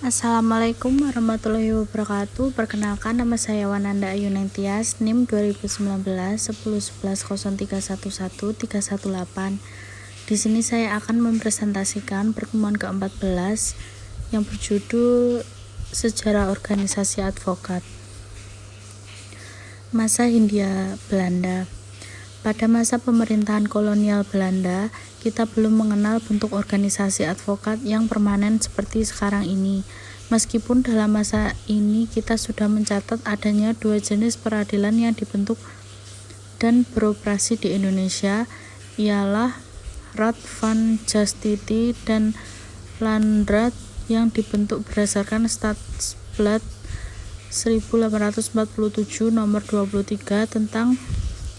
Assalamualaikum warahmatullahi wabarakatuh. Perkenalkan, nama saya Wananda Ayu Nengtyas, NIM 2019 101103113118. Di sini saya akan mempresentasikan pertemuan ke-14 yang berjudul Sejarah Organisasi Advokat. Masa Hindia Belanda. Pada masa pemerintahan kolonial Belanda, kita belum mengenal bentuk organisasi advokat yang permanen seperti sekarang ini. Meskipun dalam masa ini kita sudah mencatat adanya dua jenis peradilan yang dibentuk dan beroperasi di Indonesia, ialah Raad van Justitie dan Landraad yang dibentuk berdasarkan Stadsblad 1847 nomor 23 tentang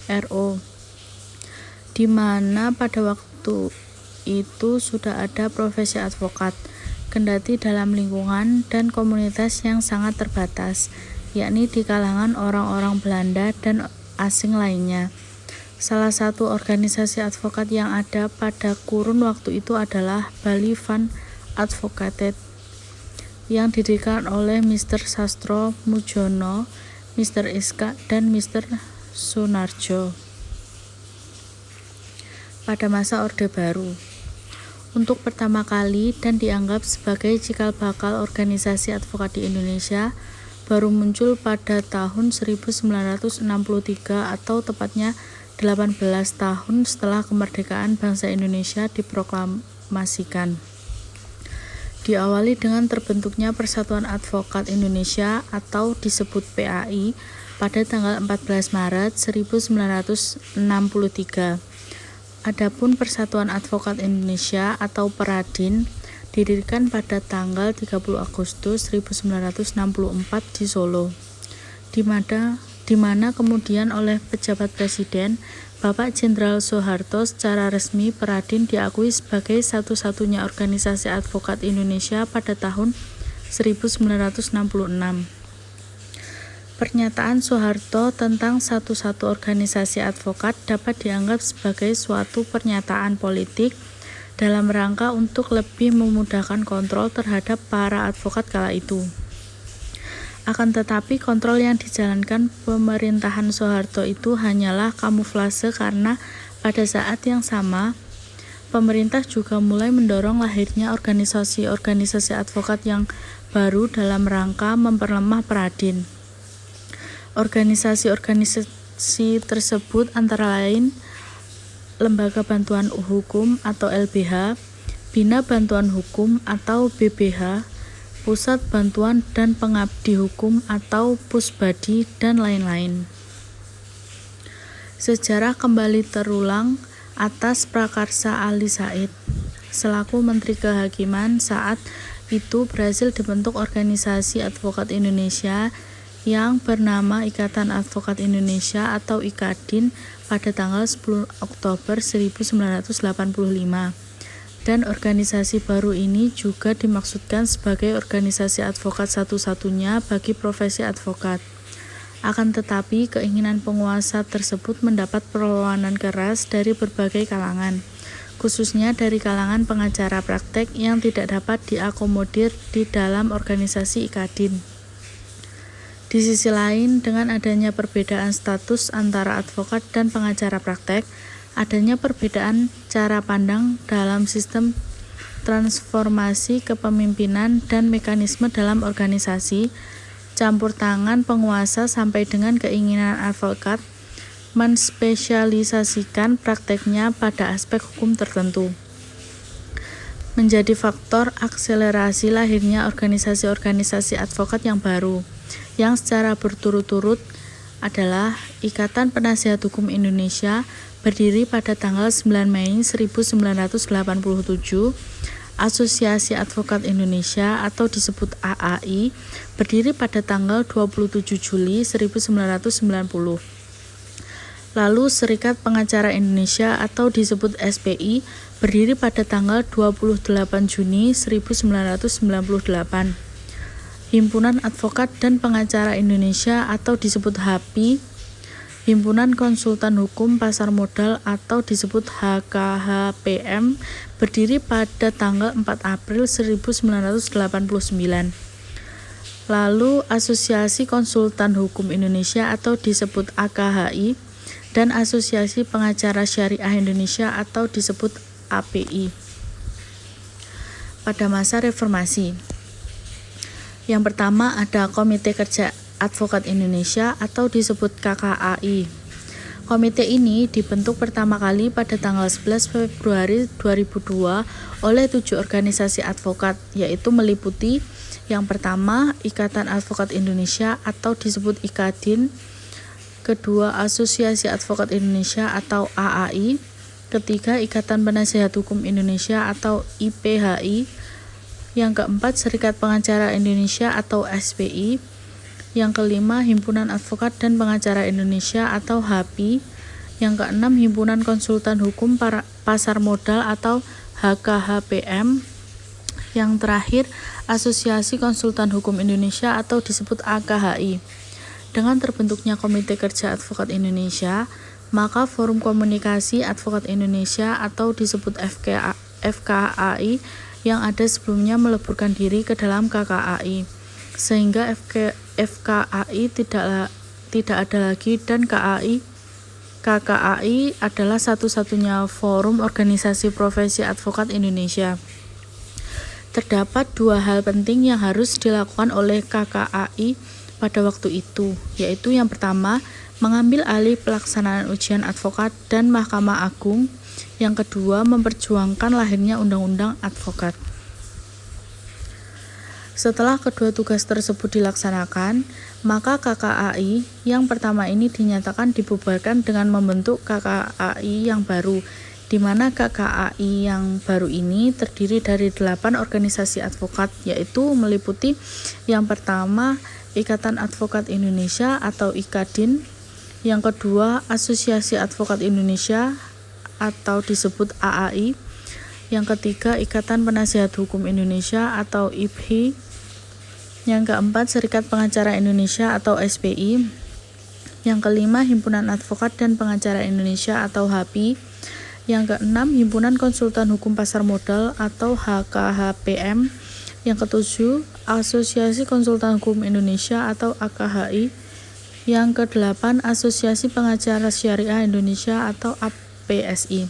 RO, di mana pada waktu itu sudah ada profesi advokat, kendati dalam lingkungan dan komunitas yang sangat terbatas, yakni di kalangan orang-orang Belanda dan asing lainnya. Salah satu organisasi advokat yang ada pada kurun waktu itu adalah Bali Van Advocaten, yang didirikan oleh Mr. Sastro Mujono, Mr. Iskak, dan Mr. Sunarjo pada masa Orde Baru. Untuk pertama kali dan dianggap sebagai cikal bakal organisasi advokat di Indonesia baru muncul pada tahun 1963 atau tepatnya 18 tahun setelah kemerdekaan bangsa Indonesia diproklamasikan. Diawali dengan terbentuknya Persatuan Advokat Indonesia atau disebut PAI pada tanggal 14 Maret 1963. Adapun Persatuan Advokat Indonesia atau Peradin didirikan pada tanggal 30 Agustus 1964 di Solo, di mana kemudian oleh pejabat Presiden Bapak Jenderal Soeharto secara resmi Peradin diakui sebagai satu-satunya organisasi advokat Indonesia pada tahun 1966. Pernyataan Soeharto tentang satu-satu organisasi advokat dapat dianggap sebagai suatu pernyataan politik dalam rangka untuk lebih memudahkan kontrol terhadap para advokat kala itu. Akan tetapi kontrol yang dijalankan pemerintahan Soeharto itu hanyalah kamuflase, karena pada saat yang sama pemerintah juga mulai mendorong lahirnya organisasi-organisasi advokat yang baru dalam rangka memperlemah Peradin. Organisasi-organisasi tersebut antara lain Lembaga Bantuan Hukum atau LBH, Bina Bantuan Hukum atau BBH, Pusat Bantuan dan Pengabdi Hukum atau Pusbadi, dan lain-lain. Sejarah kembali terulang atas prakarsa Ali Said. Selaku Menteri Kehakiman saat itu berhasil dibentuk organisasi advokat Indonesia yang bernama Ikatan Advokat Indonesia atau IKADIN pada tanggal 10 Oktober 1985. Dan organisasi baru ini juga dimaksudkan sebagai organisasi advokat satu-satunya bagi profesi advokat. Akan tetapi, keinginan penguasa tersebut mendapat perlawanan keras dari berbagai kalangan, khususnya dari kalangan pengacara praktek yang tidak dapat diakomodir di dalam organisasi IKADIN. Di sisi lain, dengan adanya perbedaan status antara advokat dan pengacara praktek, adanya perbedaan cara pandang dalam sistem transformasi kepemimpinan dan mekanisme dalam organisasi, campur tangan penguasa sampai dengan keinginan advokat menspesialisasikan prakteknya pada aspek hukum tertentu, menjadi faktor akselerasi lahirnya organisasi-organisasi advokat yang baru, yang secara berturut-turut adalah Ikatan Penasihat Hukum Indonesia berdiri pada tanggal 9 Mei 1987, Asosiasi Advokat Indonesia atau disebut AAI berdiri pada tanggal 27 Juli 1990. Lalu Serikat Pengacara Indonesia atau disebut SPI berdiri pada tanggal 28 Juni 1998. Himpunan Advokat dan Pengacara Indonesia atau disebut HAPI Himpunan Konsultan Hukum Pasar Modal atau disebut HKHPM berdiri pada tanggal 4 April 1989. Lalu Asosiasi Konsultan Hukum Indonesia atau disebut AKHI dan Asosiasi Pengacara Syariah Indonesia atau disebut API. Pada masa reformasi, yang pertama ada Komite Kerja Advokat Indonesia atau disebut KKAI. Komite ini dibentuk pertama kali pada tanggal 11 Februari 2002 oleh 7 organisasi advokat, yaitu meliputi yang pertama Ikatan Advokat Indonesia atau disebut IKADIN, kedua Asosiasi Advokat Indonesia atau AAI, ketiga Ikatan Penasihat Hukum Indonesia atau IPHI, yang keempat Serikat Pengacara Indonesia atau SPI, yang kelima Himpunan Advokat dan Pengacara Indonesia atau HAPI, yang keenam Himpunan Konsultan Hukum Pasar Modal atau HKHPM, yang terakhir Asosiasi Konsultan Hukum Indonesia atau disebut AKHI. Dengan terbentuknya Komite Kerja Advokat Indonesia, maka Forum Komunikasi Advokat Indonesia atau disebut FKAI yang ada sebelumnya meleburkan diri ke dalam KKAI, sehingga FKAI tidak ada lagi dan KKAI adalah satu-satunya forum organisasi profesi advokat Indonesia. Terdapat dua hal penting yang harus dilakukan oleh KKAI pada waktu itu, yaitu yang pertama, mengambil alih pelaksanaan ujian advokat dan Mahkamah Agung. Yang kedua, memperjuangkan lahirnya Undang-Undang Advokat. Setelah kedua tugas tersebut dilaksanakan, maka KKAI yang pertama ini dinyatakan dibubarkan dengan membentuk KKAI yang baru, di mana KKAI yang baru ini terdiri dari 8 organisasi advokat, yaitu meliputi yang pertama Ikatan Advokat Indonesia atau IKADIN, yang kedua Asosiasi Advokat Indonesia atau disebut AAI, yang ketiga Ikatan Penasihat Hukum Indonesia atau IPHI, yang keempat Serikat Pengacara Indonesia atau SPI, yang kelima Himpunan Advokat dan Pengacara Indonesia atau HAPI, yang keenam Himpunan Konsultan Hukum Pasar Modal atau HKHPM, yang ketujuh Asosiasi Konsultan Hukum Indonesia atau AKHI, yang kedelapan Asosiasi Pengacara Syariah Indonesia atau APSI.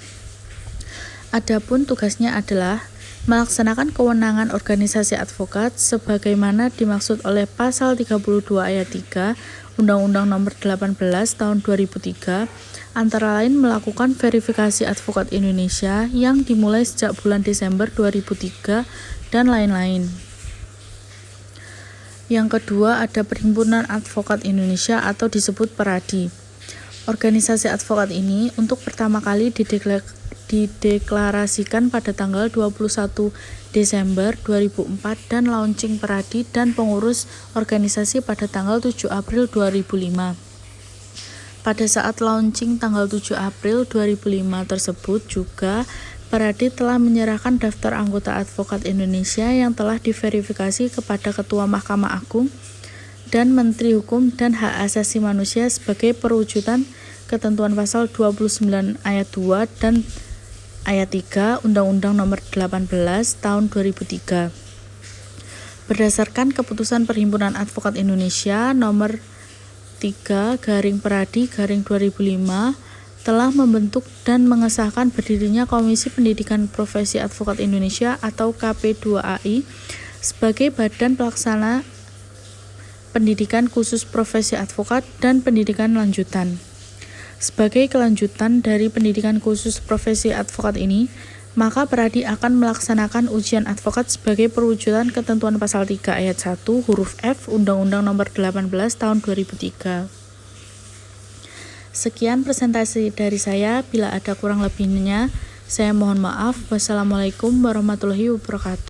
Adapun tugasnya adalah melaksanakan kewenangan organisasi advokat sebagaimana dimaksud oleh pasal 32 ayat 3 Undang-Undang Nomor 18 Tahun 2003, antara lain melakukan verifikasi advokat Indonesia yang dimulai sejak bulan Desember 2003 dan lain-lain. Yang kedua ada Perhimpunan Advokat Indonesia atau disebut PERADI. Organisasi advokat ini untuk pertama kali dideklarasikan pada tanggal 21 Desember 2004 dan launching PERADI dan pengurus organisasi pada tanggal 7 April 2005. Pada saat launching tanggal 7 April 2005 tersebut juga PERADI telah menyerahkan daftar anggota advokat Indonesia yang telah diverifikasi kepada Ketua Mahkamah Agung dan Menteri Hukum dan Hak Asasi Manusia sebagai perwujudan ketentuan pasal 29 ayat 2 dan ayat 3 Undang-Undang Nomor 18 Tahun 2003. Berdasarkan keputusan Perhimpunan Advokat Indonesia Nomor 3/PERADI/2005 telah membentuk dan mengesahkan berdirinya Komisi Pendidikan Profesi Advokat Indonesia atau KP2AI sebagai badan pelaksana pendidikan khusus profesi advokat dan pendidikan lanjutan. Sebagai kelanjutan dari pendidikan khusus profesi advokat ini, maka PERADI akan melaksanakan ujian advokat sebagai perwujudan ketentuan pasal 3 ayat 1 huruf F Undang-Undang Nomor 18 Tahun 2003. Sekian presentasi dari saya, bila ada kurang lebihnya, saya mohon maaf. Wassalamualaikum warahmatullahi wabarakatuh.